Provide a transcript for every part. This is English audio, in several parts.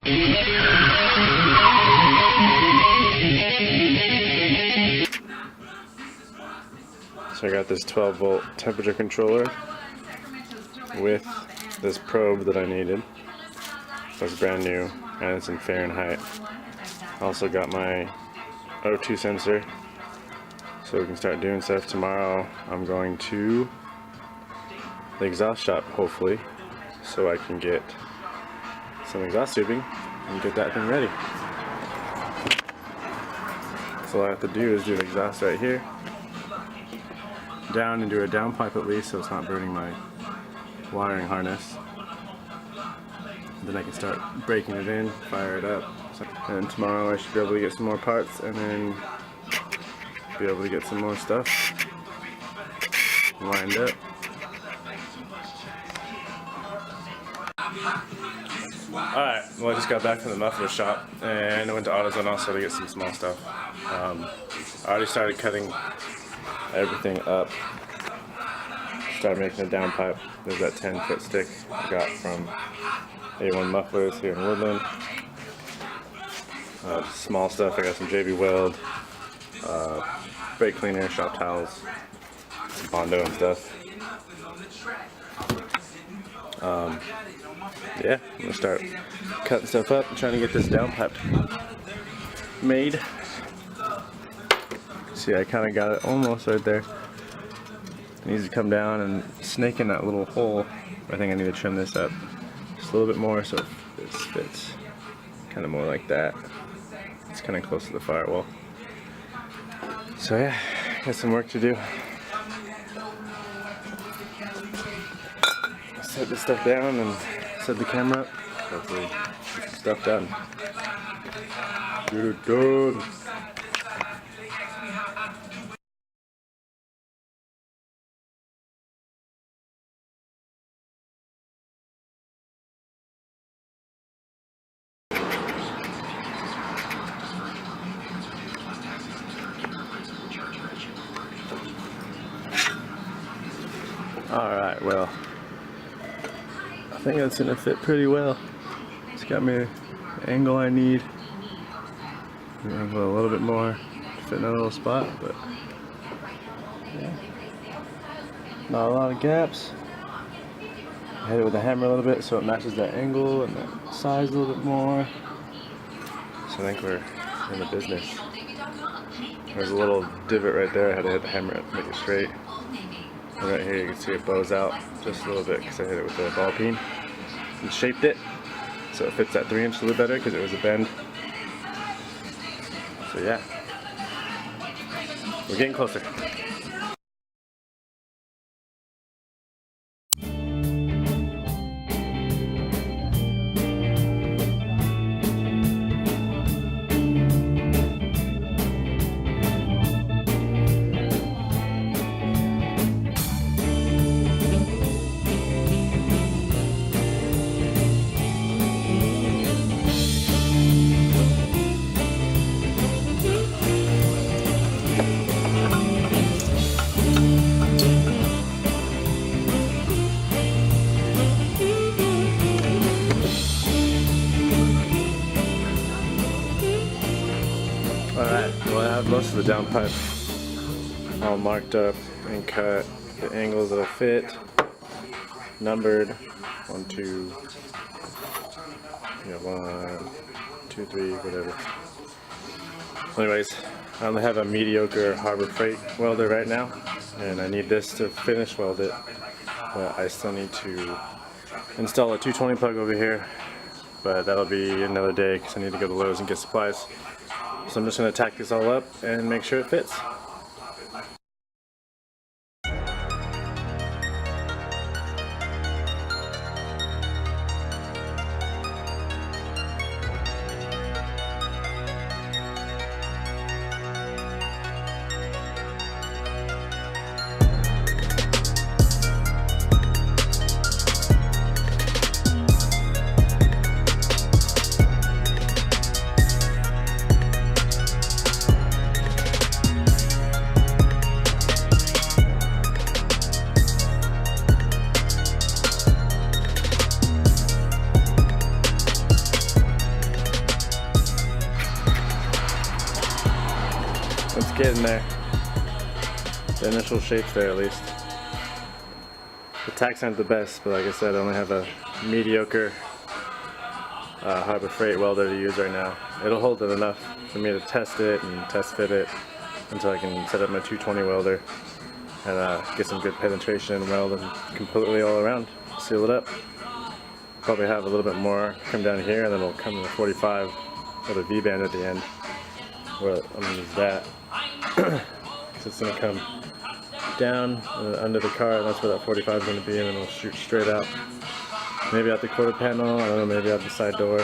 So I got this 12-volt temperature controller with this probe that I needed. That's brand new and it's in Fahrenheit. I also got my O2 sensor so we can start doing stuff. Tomorrow I'm going to the exhaust shop, hopefully, so I can get some exhaust tubing and get that thing ready. So all I have to do is do the exhaust right here, down, and do a down pipe at least so it's not burning my wiring harness. Then I can start breaking it in, fire it up, and tomorrow I should be able to get some more parts and then be able to get some more stuff lined up. Alright, well, I just got back from the muffler shop and I went to AutoZone also to get some small stuff. I already started cutting everything up. Started making a down pipe. There's that 10-foot stick I got from A1 Mufflers here in Woodland. Small stuff, I got some JB Weld, brake cleaner, shop towels, some Bondo and stuff. Yeah, I'm gonna start cutting stuff up and trying to get this down pipe made. See, I kind of got it almost right there. It needs to come down and snake in that little hole. I think I need to trim this up just a little bit more so it fits kind of more like that. It's kind of close to the firewall. So yeah, got some work to do. Set this stuff down and set the camera up. Hopefully get some stuff done. Get it done. Alright, well, I think that's going to fit pretty well. It's got me the angle I need. Angle a little bit more to fit in a little spot, but yeah, not a lot of gaps. I hit it with a hammer a little bit so it matches that angle and that size a little bit more. So I think we're in the business. There's a little divot right there. I had to hit the hammer to make it straight. And right here you can see it bows out just a little bit because I hit it with a ball peen and shaped it so it fits that 3-inch a little better because it was a bend. So yeah, we're getting closer. Alright, well I have most of the down pipe all marked up and cut, the angles that'll fit, numbered, 1, 2, 1, 2, 3, whatever. Anyways, I only have a mediocre Harbor Freight welder right now, and I need this to finish weld it, but I still need to install a 220 plug over here, but that'll be another day because I need to go to Lowe's and get supplies. So I'm just going to tack this all up and make sure it fits. getting there. The initial shape's there at least. The tacks aren't the best, but like I said, I only have a mediocre Harbor Freight welder to use right now. It'll hold it enough for me to test it and test fit it until I can set up my 220 welder and get some good penetration and weld them completely all around. Seal it up. Probably have a little bit more come down here, and then it'll come to the 45 with a V-band at the end. Where I'm gonna use that because it's gonna come down under the car, and that's where that 45 is gonna be, and then it'll shoot straight out. Maybe out the quarter panel, I don't know, maybe out the side door.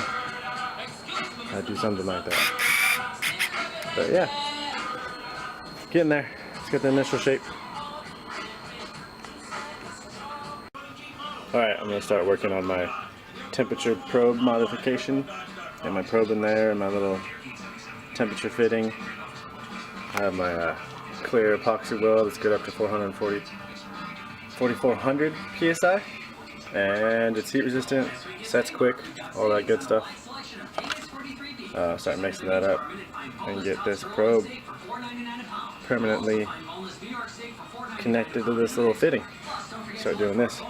I'd do something like that. But yeah, getting there. Let's get the initial shape. Alright, I'm gonna start working on my temperature probe modification. Got my probe in there and my little temperature fitting. I have my clear epoxy weld that's good up to 4,400 psi, and it's heat resistant, sets quick, all that good stuff. Start mixing that up and get this probe permanently connected to this little fitting. Start doing this.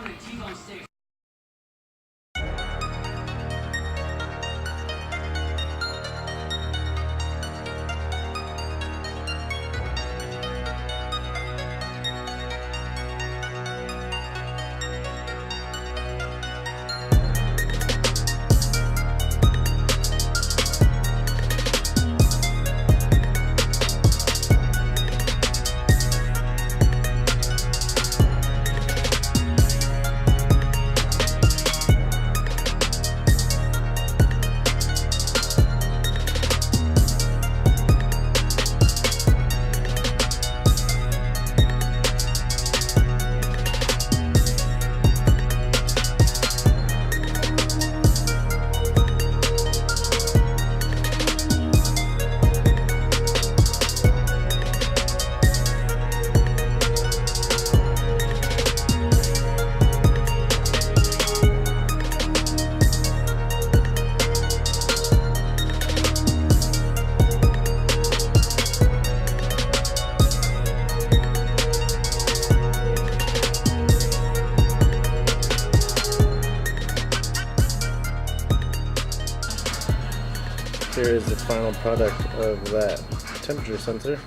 Here is the final product of that temperature sensor.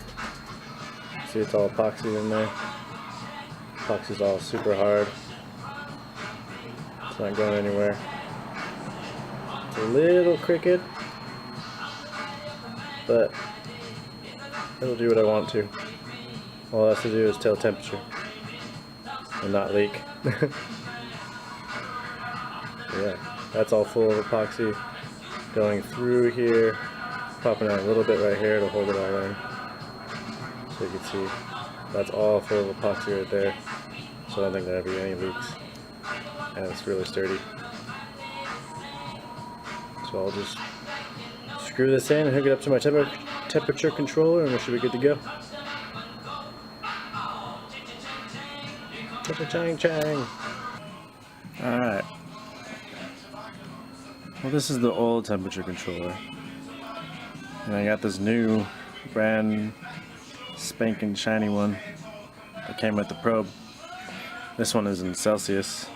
See, it's all epoxy in there. Epoxy's all super hard. It's not going anywhere. It's a little crooked, but it'll do what I want to. All it has to do is tell temperature and not leak. Yeah, that's all full of epoxy. Going through here, popping out a little bit right here to hold it all in. So you can see that's all full of epoxy right there. So I don't think there'll be any leaks. And it's really sturdy. So I'll just screw this in and hook it up to my temperature controller, and we should be good to go. Chang chang. Alright. Well, this is the old temperature controller, and I got this new brand spanking shiny one that came with the probe. This one is in Celsius,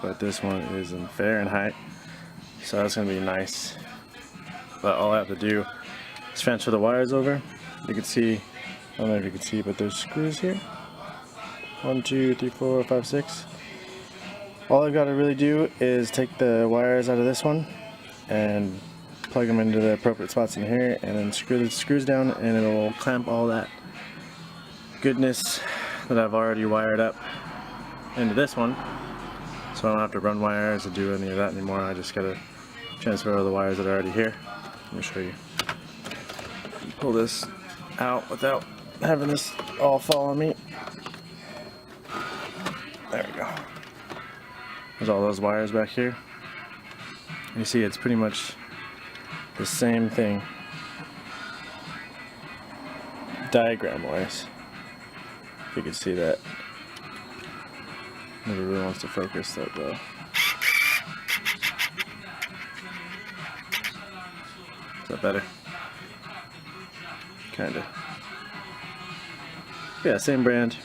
but this one is in Fahrenheit, so that's going to be nice. But all I have to do is transfer the wires over. You can see, I don't know if you can see, but there's screws here. 1, 2, 3, 4, 5, 6. All I've got to really do is take the wires out of this one and plug them into the appropriate spots in here, and then screw the screws down, and it'll clamp all that goodness that I've already wired up into this one. So I don't have to run wires or do any of that anymore. I just gotta transfer all the wires that are already here. Let me show you. Pull this out without having this all fall on me. There we go. There's all those wires back here. You see, it's pretty much the same thing, diagram wise. If you can see that. Nobody really wants to focus that though. Is that better? Kinda. Yeah, same brand.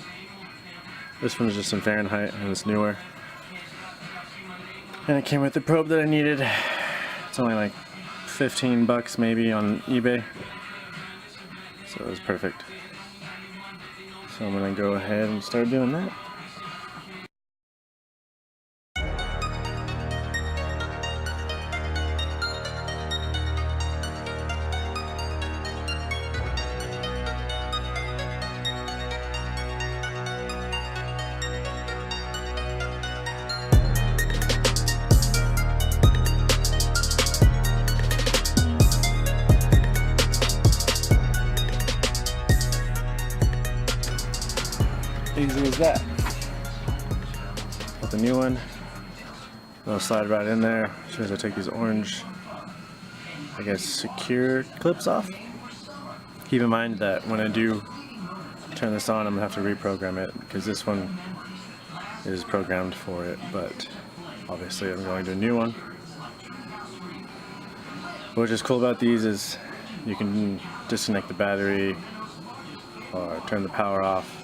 This one is just in Fahrenheit and it's newer. And it came with the probe that I needed. It's only like 15 bucks maybe on eBay. So it was perfect. So I'm gonna go ahead and start doing that. Easy as that. With the new one, it'll slide right in there. As soon as I take these orange, I guess, secure clips off. Keep in mind that when I do turn this on, I'm gonna have to reprogram it because this one is programmed for it, but obviously I'm going to a new one. What's just cool about these is you can disconnect the battery or turn the power off,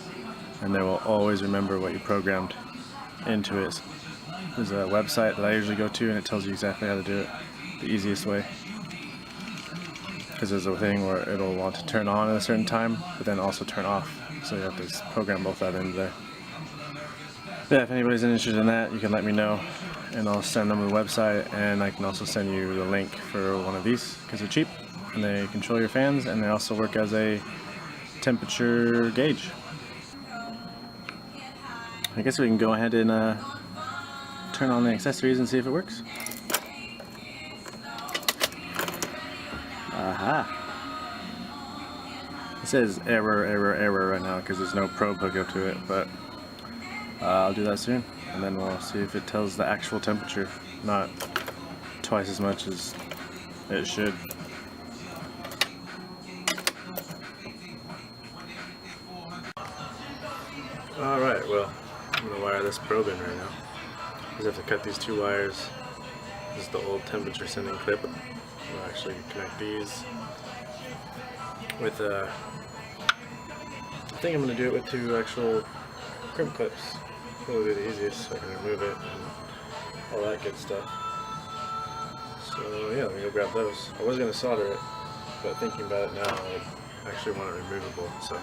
and they will always remember what you programmed into it. There's a website that I usually go to and it tells you exactly how to do it the easiest way. Because there's a thing where it'll want to turn on at a certain time, but then also turn off. So you have to program both that into there. But yeah, if anybody's interested in that, you can let me know and I'll send them the website, and I can also send you the link for one of these because they're cheap and they control your fans, and they also work as a temperature gauge. I guess we can go ahead and turn on the accessories and see if it works. Aha! It says error right now because there's no probe hook up to it, but I'll do that soon, and then we'll see if it tells the actual temperature, not twice as much as it should. Alright, well, I'm going to wire this probe in right now. I just have to cut these two wires. This is the old temperature sending clip. We'll actually connect these with I think I'm going to do it with two actual crimp clips. Probably the easiest, so I can remove it and all that good stuff. So yeah, let me go grab those. I was going to solder it, but thinking about it now, I actually want it removable. So.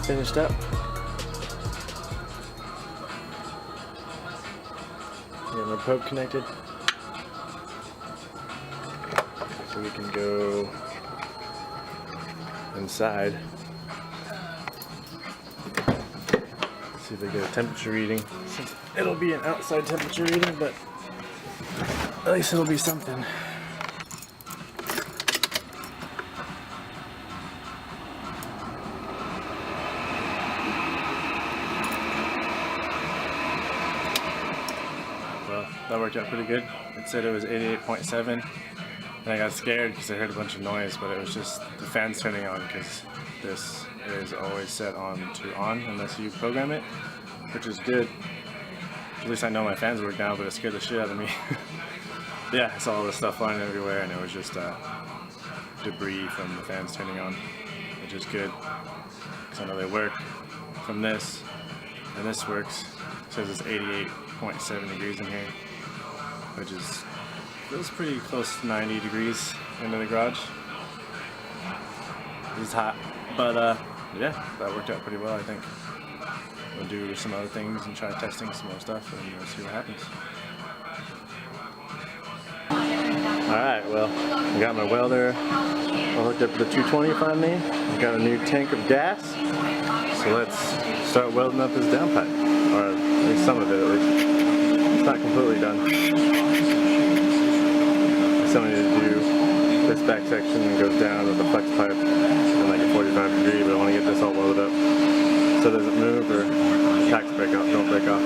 Finished up. Get my probe connected, so we can go inside. See if I get a temperature reading. It'll be an outside temperature reading, but at least it'll be something. That worked out pretty good. It said it was 88.7, and I got scared because I heard a bunch of noise, but it was just the fans turning on, because this is always set on to on unless you program it, which is good. At least I know my fans work now, but it scared the shit out of me. Yeah, I saw all this stuff flying everywhere, and it was just debris from the fans turning on, which is good because I know they work from this, and this works. It says it's 88.7 degrees in here, which is feels pretty close to 90 degrees into the garage. It's hot, but yeah, that worked out pretty well, I think. We'll do some other things and try testing some more stuff, and we'll see what happens. Alright, well, I got my welder all hooked up to the 220 finally. I got a new tank of gas. So let's start welding up this downpipe. Or at least some of it, at least. It's not completely done. I still need to do this back section that goes down with the flex pipe in like a 45 degree, but I want to get this all welded up so it doesn't move or the tacks don't break off.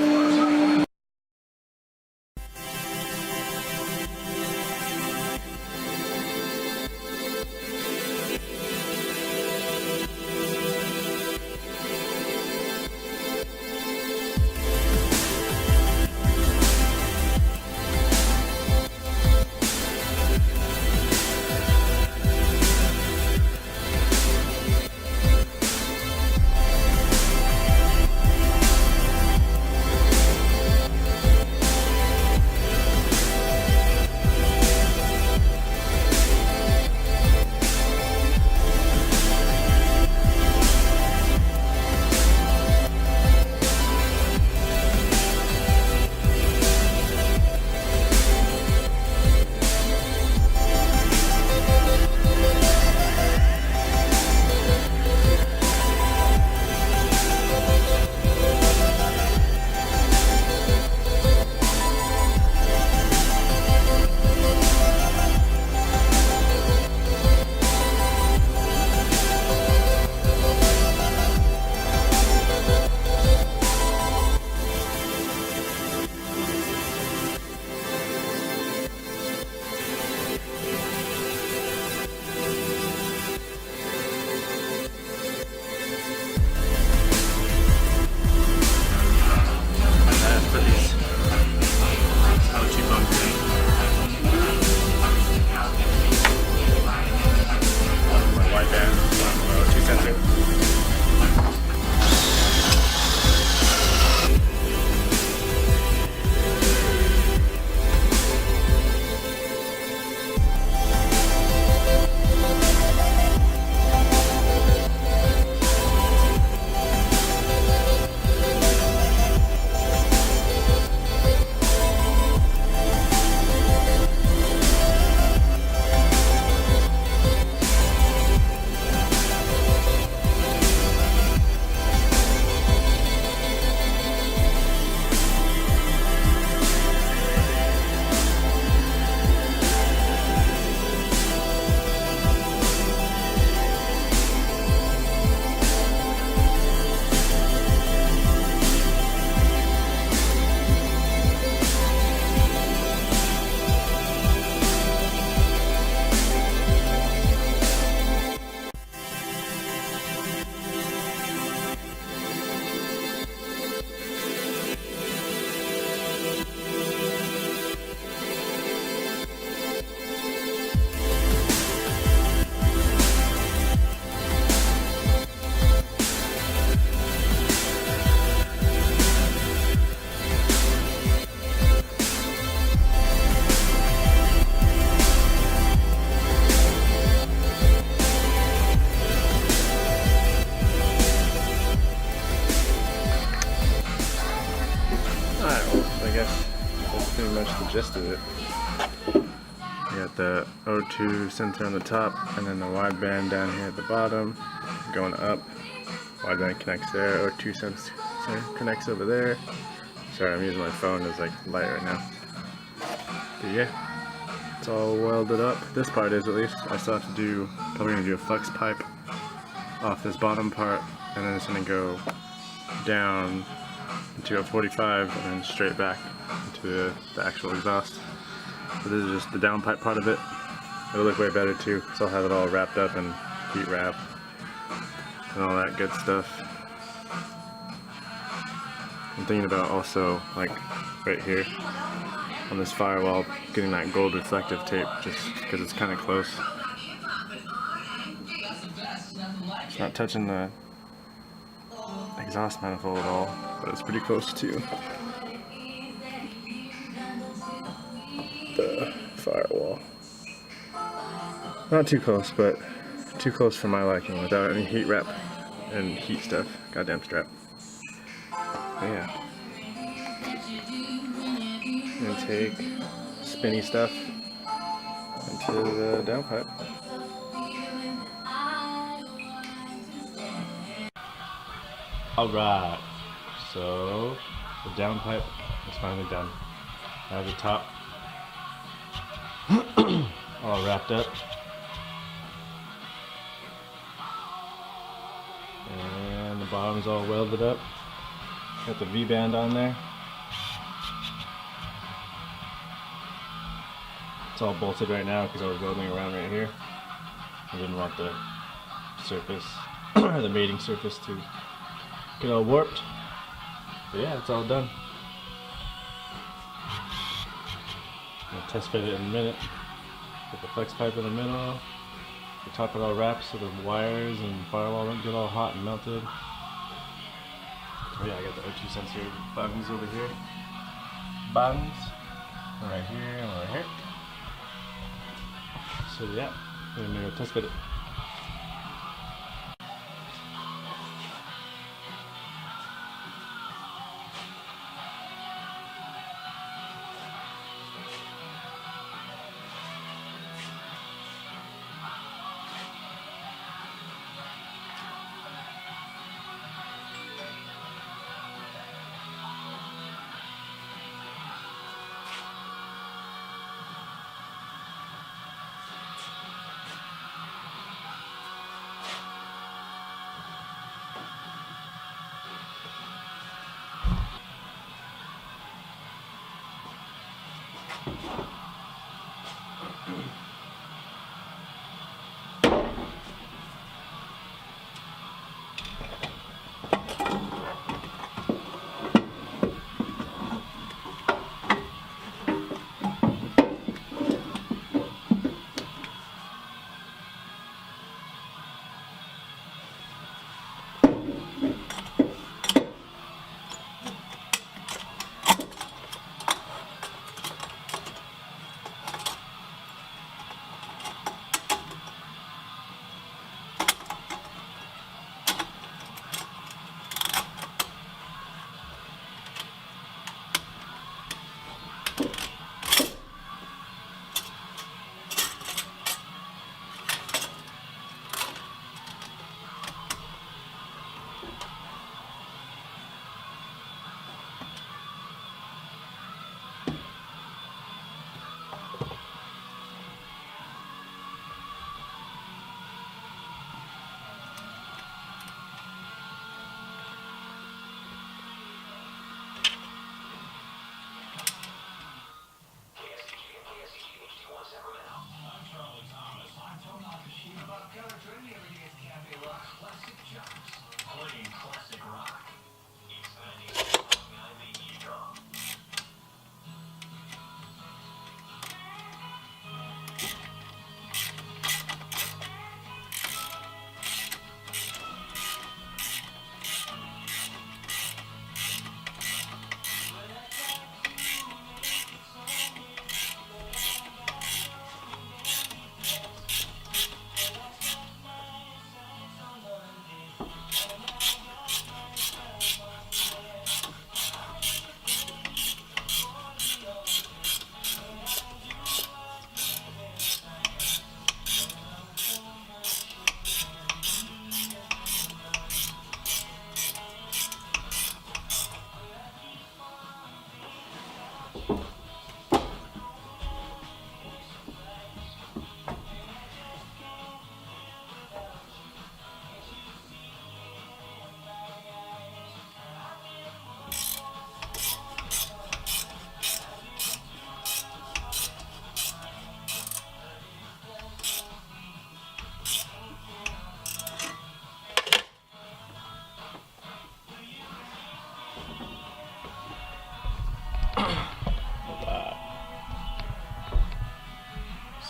Pretty much the gist of it. You got the O2 sensor on the top, and then the wideband down here at the bottom, going up. Wideband connects there, O2 sensor connects over there. Sorry, I'm using my phone as like light right now. But yeah, it's all welded up. This part is, at least. I still have to do, probably gonna do a flex pipe off this bottom part, and then it's gonna go down into a 45 and then straight back into the actual exhaust. So this is just the downpipe part of it. It'll look way better too, because I'll have it all wrapped up and heat wrap and all that good stuff. I'm thinking about also, like right here on this firewall, getting that gold reflective tape just because it's kind of close. It's not touching the exhaust manifold at all, but it's pretty close to the firewall. Not too close, but too close for my liking without any heat wrap and heat stuff. Goddamn strap. But yeah. I'm gonna take spinny stuff into the downpipe. Alright, so the downpipe is finally done. I have the top all wrapped up. And the bottom's all welded up. Got the V-band on there. It's all bolted right now because I was welding around right here. I didn't want the surface, or the mating surface, to get all warped. But yeah, it's all done. I'm gonna test fit it in a minute. Put the flex pipe in the middle. The top it all wrapped so the wires and firewall don't get all hot and melted. Oh yeah, I got the O2 sensor bungs over here. Bungs. One right here and one right here. So yeah, I'm gonna go test fit it.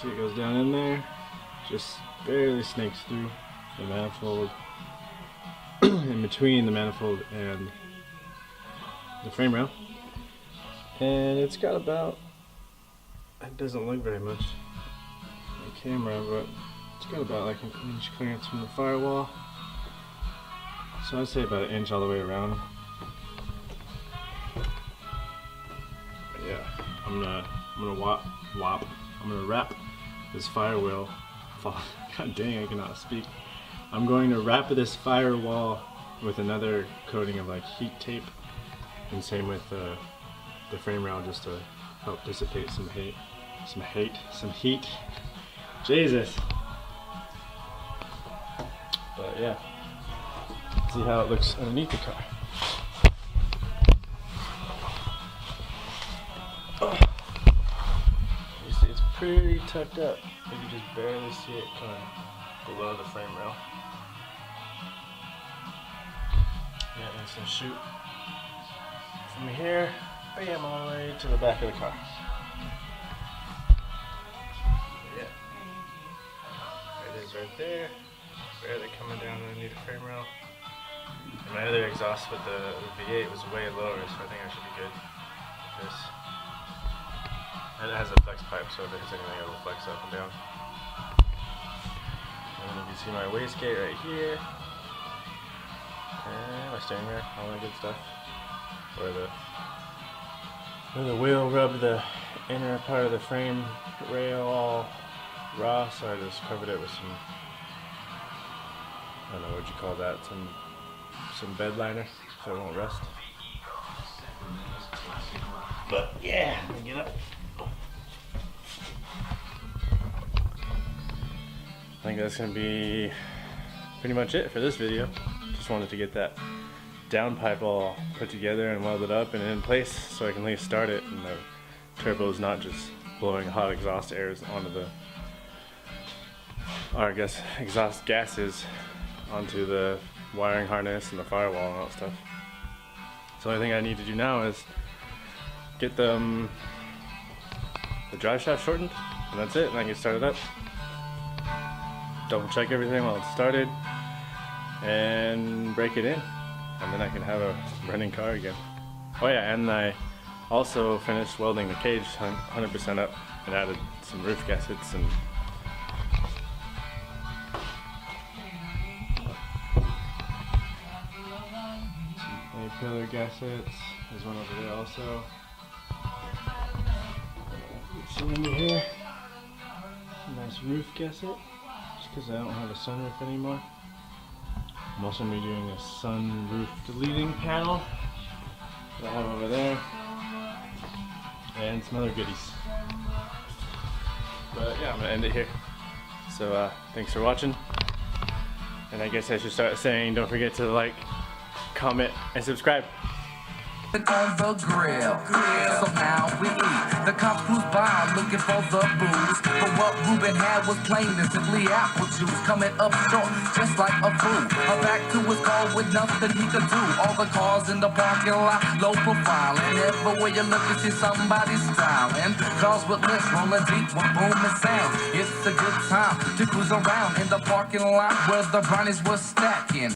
See, it goes down in there, just barely snakes through the manifold, in between the manifold and the frame rail. And it's got about, it doesn't look very much on the camera, but it's got about like an inch clearance from the firewall. So I'd say about an inch all the way around. But yeah, I'm gonna wrap this firewall. God dang, I cannot speak. I'm going to wrap this firewall with another coating of like heat tape, and same with the frame rail, just to help dissipate some heat. Jesus. But yeah, see how it looks underneath the car. You see, it's pretty tucked up. You can just barely see it kind of below the frame rail. Yeah, and it's gonna shoot from here, bam, all the way to the back of the car. Yeah, there it is right there. Barely coming down underneath the frame rail. And my other exhaust with the V8 was way lower, so I think I should be good. And it has a flex pipe, so if it hits anything, it will flex up and down. And then you can see my wastegate right here. And my steering rail, all that good stuff. Where the wheel rubbed the inner part of the frame rail all raw, so I just covered it with some, I don't know what you call that, some bed liner so it won't rust. But yeah, let me get up. I think that's gonna be pretty much it for this video. Just wanted to get that downpipe all put together and welded up and in place so I can at least start it and the turbo's not just blowing hot exhaust airs onto the, or I guess exhaust gases onto the wiring harness and the firewall and all that stuff. So the only thing I need to do now is get the drive shaft shortened, and that's it, and I can start it up. Double check everything while it's started and break it in, and then I can have a running car again. Oh yeah, and I also finished welding the cage 100% up and added some roof gaskets and some A-pillar gaskets. There's one over there also. Cylinder here. Nice roof gasket, just because I don't have a sunroof anymore. I'm also going to be doing a sunroof deleting panel that I have over there, and some other goodies. But yeah, I'm going to end it here. So thanks for watching, and I guess I should start saying don't forget to like, comment, and subscribe. On the grill, so now we eat. The cops cruise by looking for the booze, but what Ruben had was plain and simply apple juice. Coming up short, just like a fool. Back to his car with nothing he could do. All the cars in the parking lot, low profile, and everywhere you look, you see somebody styling. Cars with lips rolling deep with booming sound. It's a good time to cruise around in the parking lot where the brownies were stacking.